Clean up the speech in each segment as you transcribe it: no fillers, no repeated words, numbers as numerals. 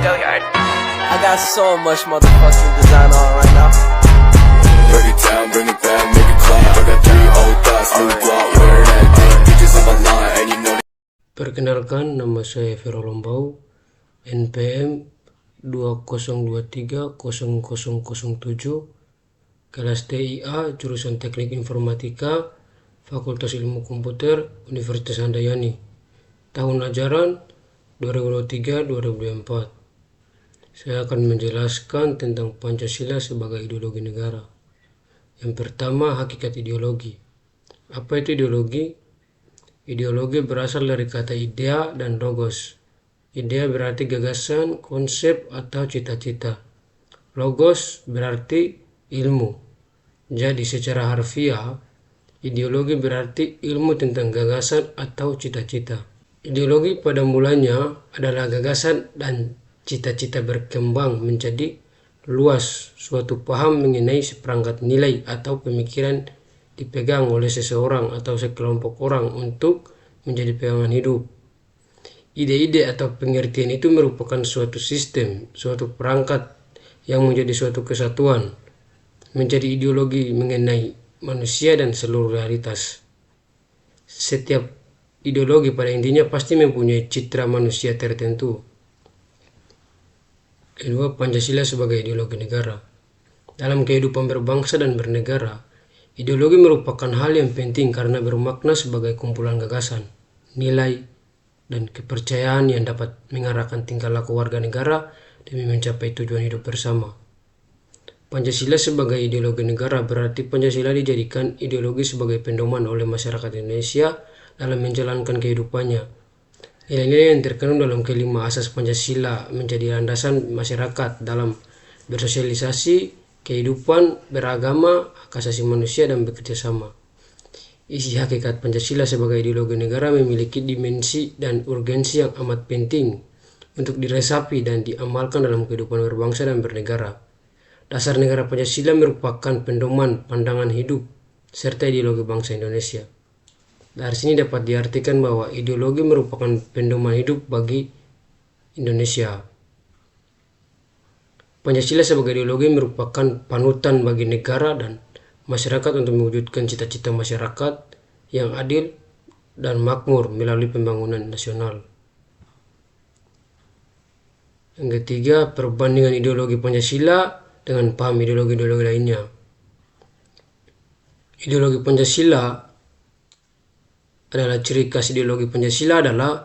I got so much motherfucking design on right now. Break it down, bring it back, make it clap. I got 3 old thoughts, new block, where that thing. Bitches on my line, and you know. Perkenalkan, nama saya Vero Lombau, NPM 20230007, kelas TIA, jurusan Teknik Informatika, Fakultas Ilmu Komputer, Universitas Handayani, tahun ajaran 2023-2024. Saya akan menjelaskan tentang Pancasila sebagai ideologi negara. Yang pertama, hakikat ideologi. Apa itu ideologi? Ideologi berasal dari kata idea dan logos. Idea berarti gagasan, konsep, atau cita-cita. Logos berarti ilmu. Jadi secara harfiah, ideologi berarti ilmu tentang gagasan atau cita-cita. Ideologi pada mulanya adalah gagasan dan cita-cita berkembang menjadi luas, suatu paham mengenai seperangkat nilai atau pemikiran dipegang oleh seseorang atau sekelompok orang untuk menjadi pegangan hidup. Ide-ide atau pengertian itu merupakan suatu sistem, suatu perangkat yang menjadi suatu kesatuan, menjadi ideologi mengenai manusia dan seluruh realitas. Setiap ideologi pada intinya pasti mempunyai citra manusia tertentu. Kedua, Pancasila sebagai ideologi negara. Dalam kehidupan berbangsa dan bernegara, ideologi merupakan hal yang penting karena bermakna sebagai kumpulan gagasan, nilai, dan kepercayaan yang dapat mengarahkan tingkah laku warga negara demi mencapai tujuan hidup bersama. Pancasila sebagai ideologi negara berarti Pancasila dijadikan ideologi sebagai pedoman oleh masyarakat Indonesia dalam menjalankan kehidupannya. Nilai-nilai yang terkandung dalam kelima asas Pancasila menjadi landasan masyarakat dalam bersosialisasi, kehidupan, beragama, hak asasi manusia, dan bekerja sama. Isi hakikat Pancasila sebagai ideologi negara memiliki dimensi dan urgensi yang amat penting untuk diresapi dan diamalkan dalam kehidupan berbangsa dan bernegara. Dasar negara Pancasila merupakan pedoman pandangan hidup serta ideologi bangsa Indonesia. Dari sini dapat diartikan bahwa ideologi merupakan pedoman hidup bagi Indonesia. Pancasila sebagai ideologi merupakan panutan bagi negara dan masyarakat untuk mewujudkan cita-cita masyarakat yang adil dan makmur melalui pembangunan nasional. Yang ketiga, perbandingan ideologi Pancasila dengan paham ideologi-ideologi lainnya. Ideologi Pancasila adalah ciri khas ideologi Pancasila adalah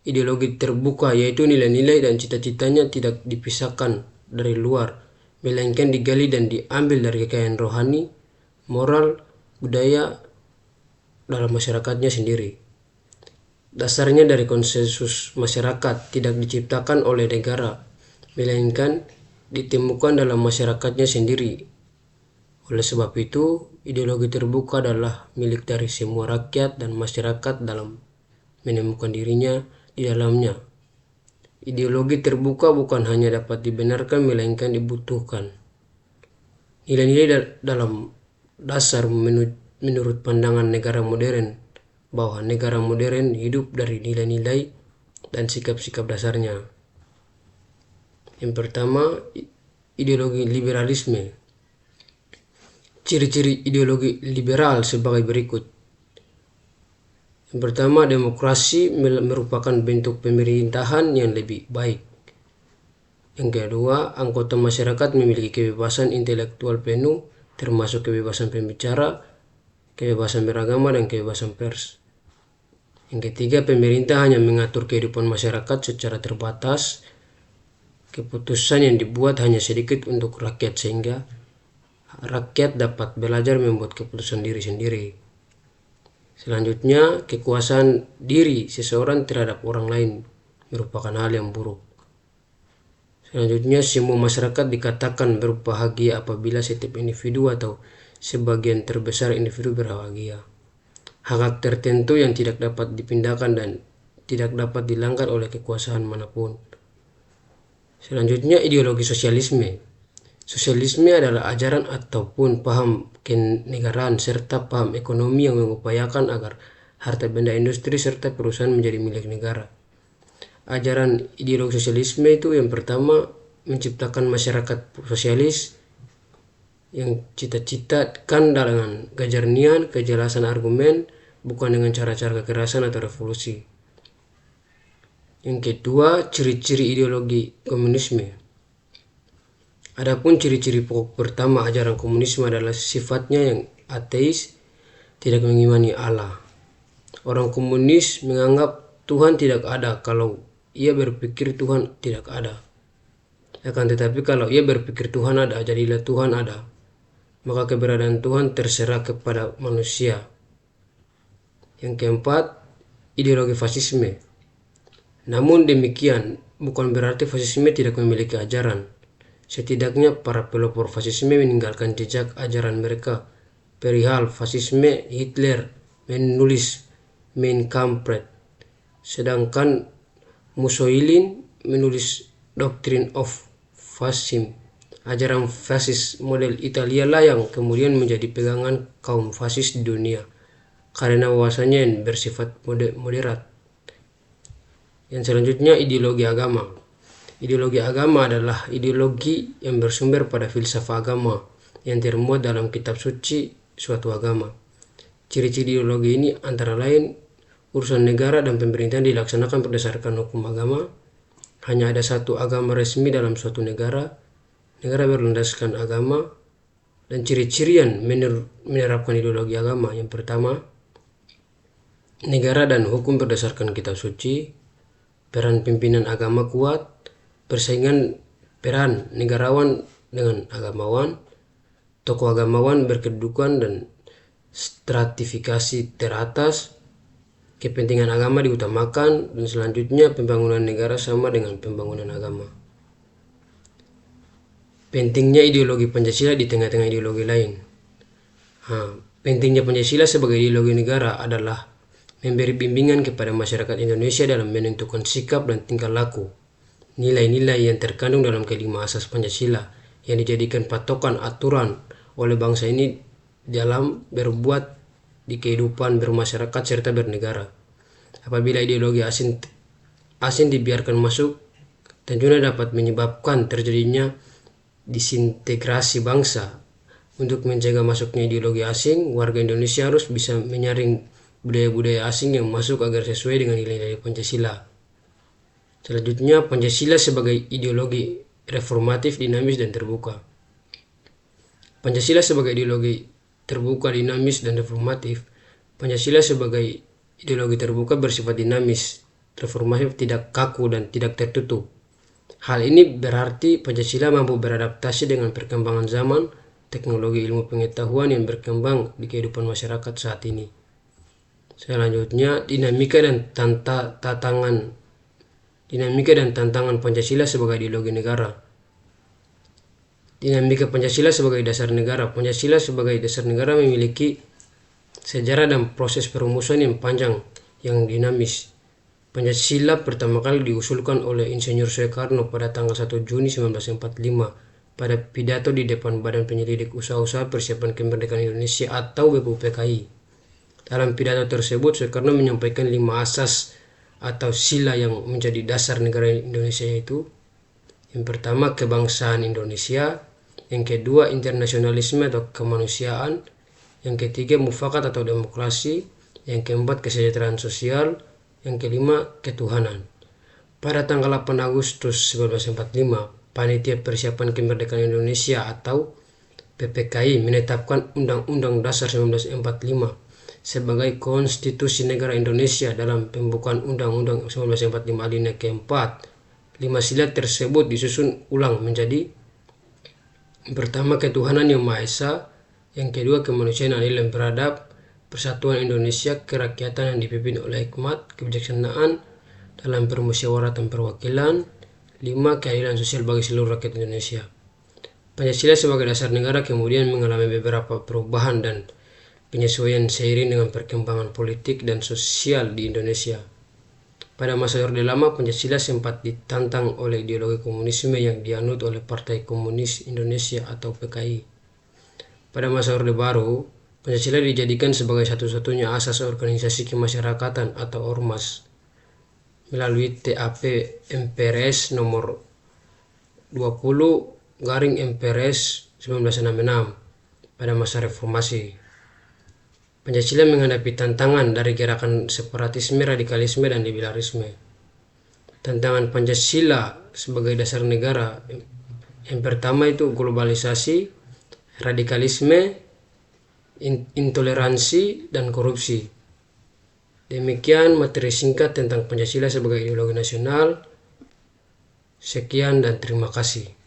ideologi terbuka, yaitu nilai-nilai dan cita-citanya tidak dipisahkan dari luar, melainkan digali dan diambil dari kekayaan rohani, moral, budaya dalam masyarakatnya sendiri. Dasarnya dari konsensus masyarakat, tidak diciptakan oleh negara, melainkan ditemukan dalam masyarakatnya sendiri. Oleh sebab itu, ideologi terbuka adalah milik dari semua rakyat dan masyarakat dalam menemukan dirinya di dalamnya. Ideologi terbuka bukan hanya dapat dibenarkan, melainkan dibutuhkan. Nilai-nilai dalam dasar menurut pandangan negara modern, bahwa negara modern hidup dari nilai-nilai dan sikap-sikap dasarnya. Yang pertama, ideologi liberalisme. Ciri-ciri ideologi liberal sebagai berikut. Yang pertama, demokrasi merupakan bentuk pemerintahan yang lebih baik. Yang kedua, anggota masyarakat memiliki kebebasan intelektual penuh, termasuk kebebasan berbicara, kebebasan beragama, dan kebebasan pers. Yang ketiga, pemerintah hanya mengatur kehidupan masyarakat secara terbatas. Keputusan yang dibuat hanya sedikit untuk rakyat sehingga rakyat dapat belajar membuat keputusan diri sendiri. Selanjutnya, kekuasaan diri seseorang terhadap orang lain merupakan hal yang buruk. Selanjutnya, semua masyarakat dikatakan berbahagia apabila setiap individu atau sebagian terbesar individu berbahagia. Hak tertentu yang tidak dapat dipindahkan dan tidak dapat dilanggar oleh kekuasaan manapun. Selanjutnya, ideologi sosialisme. Sosialisme adalah ajaran ataupun paham kenegaraan serta paham ekonomi yang mengupayakan agar harta benda industri serta perusahaan menjadi milik negara. ajaran ideologi sosialisme itu yang pertama menciptakan masyarakat sosialis yang cita-citakan dengan kejernihan, kejelasan argumen, bukan dengan cara-cara kekerasan atau revolusi. Yang kedua, ciri-ciri ideologi komunisme. Adapun ciri-ciri pokok pertama ajaran komunisme adalah sifatnya yang ateis, tidak mengimani Allah. Orang komunis menganggap Tuhan tidak ada kalau ia berpikir Tuhan tidak ada. Akan tetapi kalau ia berpikir Tuhan ada, jadilah Tuhan ada. Maka keberadaan Tuhan terserah kepada manusia. Yang keempat, ideologi fasisme. Namun demikian, bukan berarti fasisme tidak memiliki ajaran. Setidaknya para pelopor fasisme meninggalkan jejak ajaran mereka. Perihal fasisme, Hitler menulis Mein Kampf, sedangkan Mussolini menulis Doctrine of Fascism. Ajaran fasis model Italia lah yang kemudian menjadi pegangan kaum fasis di dunia, karena wawasannya yang bersifat moderat. Yang selanjutnya, ideologi agama. Ideologi agama adalah ideologi yang bersumber pada filsafat agama yang termuat dalam kitab suci suatu agama. Ciri-ciri ideologi ini antara lain urusan negara dan pemerintahan dilaksanakan berdasarkan hukum agama. Hanya ada satu agama resmi dalam suatu negara. Negara berlandaskan agama. Dan ciri-ciri yang menerapkan ideologi agama. Yang pertama, negara dan hukum berdasarkan kitab suci. Peran pimpinan agama kuat. Persaingan peran negarawan dengan agamawan. Tokoh agamawan berkedudukan dan stratifikasi teratas. Kepentingan agama diutamakan. Dan selanjutnya pembangunan negara sama dengan pembangunan agama. Pentingnya ideologi Pancasila di tengah-tengah ideologi lain. Pentingnya Pancasila sebagai ideologi negara adalah memberi bimbingan kepada masyarakat Indonesia dalam menentukan sikap dan tingkah laku. Nilai-nilai yang terkandung dalam kelima asas Pancasila yang dijadikan patokan aturan oleh bangsa ini dalam berbuat di kehidupan bermasyarakat serta bernegara. Apabila ideologi asing dibiarkan masuk, tentunya dapat menyebabkan terjadinya disintegrasi bangsa. Untuk mencegah masuknya ideologi asing, warga Indonesia harus bisa menyaring budaya-budaya asing yang masuk agar sesuai dengan nilai-nilai Pancasila. Selanjutnya, Pancasila sebagai ideologi reformatif, dinamis, dan terbuka. Pancasila sebagai ideologi terbuka, dinamis, dan reformatif. Pancasila sebagai ideologi terbuka bersifat dinamis, reformatif, tidak kaku, dan tidak tertutup. Hal ini berarti Pancasila mampu beradaptasi dengan perkembangan zaman, teknologi ilmu pengetahuan yang berkembang di kehidupan masyarakat saat ini. Selanjutnya, dinamika dan tantangan Pancasila sebagai ideologi negara. Dinamika Pancasila sebagai dasar negara. Pancasila sebagai dasar negara memiliki sejarah dan proses perumusan yang panjang, yang dinamis. Pancasila pertama kali diusulkan oleh Insinyur Soekarno pada tanggal 1 Juni 1945 pada pidato di depan Badan Penyelidik Usaha-Usaha Persiapan Kemerdekaan Indonesia atau BPUPKI. Dalam pidato tersebut, Soekarno menyampaikan 5 asas atau sila yang menjadi dasar negara Indonesia, yaitu yang pertama, kebangsaan Indonesia. Yang kedua, internasionalisme atau kemanusiaan. Yang ketiga, mufakat atau demokrasi. Yang keempat, kesejahteraan sosial. Yang kelima, ketuhanan. Pada tanggal 8 Agustus 1945, Panitia Persiapan Kemerdekaan Indonesia atau PPKI menetapkan Undang-Undang Dasar 1945 sebagai konstitusi negara Indonesia. Dalam pembukaan Undang-Undang 1945 alinea keempat, 5 sila tersebut disusun ulang menjadi: yang pertama, ketuhanan yang Maha Esa. Yang kedua, kemanusiaan yang adil dan beradab. Persatuan Indonesia, kerakyatan yang dipimpin oleh hikmat, kebijaksanaan dalam permusyawaratan perwakilan. 5. Keadilan sosial bagi seluruh rakyat Indonesia. Pancasila sebagai dasar negara kemudian mengalami beberapa perubahan dan penyesuaian seiring dengan perkembangan politik dan sosial di Indonesia. Pada masa Orde Lama, Pancasila sempat ditantang oleh ideologi komunisme yang dianut oleh Partai Komunis Indonesia atau PKI. Pada masa Orde Baru, Pancasila dijadikan sebagai satu-satunya asas organisasi kemasyarakatan atau ormas. melalui TAP MPRS nomor 20/MPRS 1966 pada masa reformasi. Pancasila menghadapi tantangan dari gerakan separatisme, radikalisme, dan liberalisme. Tantangan Pancasila sebagai dasar negara yang pertama itu globalisasi, radikalisme, intoleransi, dan korupsi. Demikian materi singkat tentang Pancasila sebagai ideologi nasional. Sekian dan terima kasih.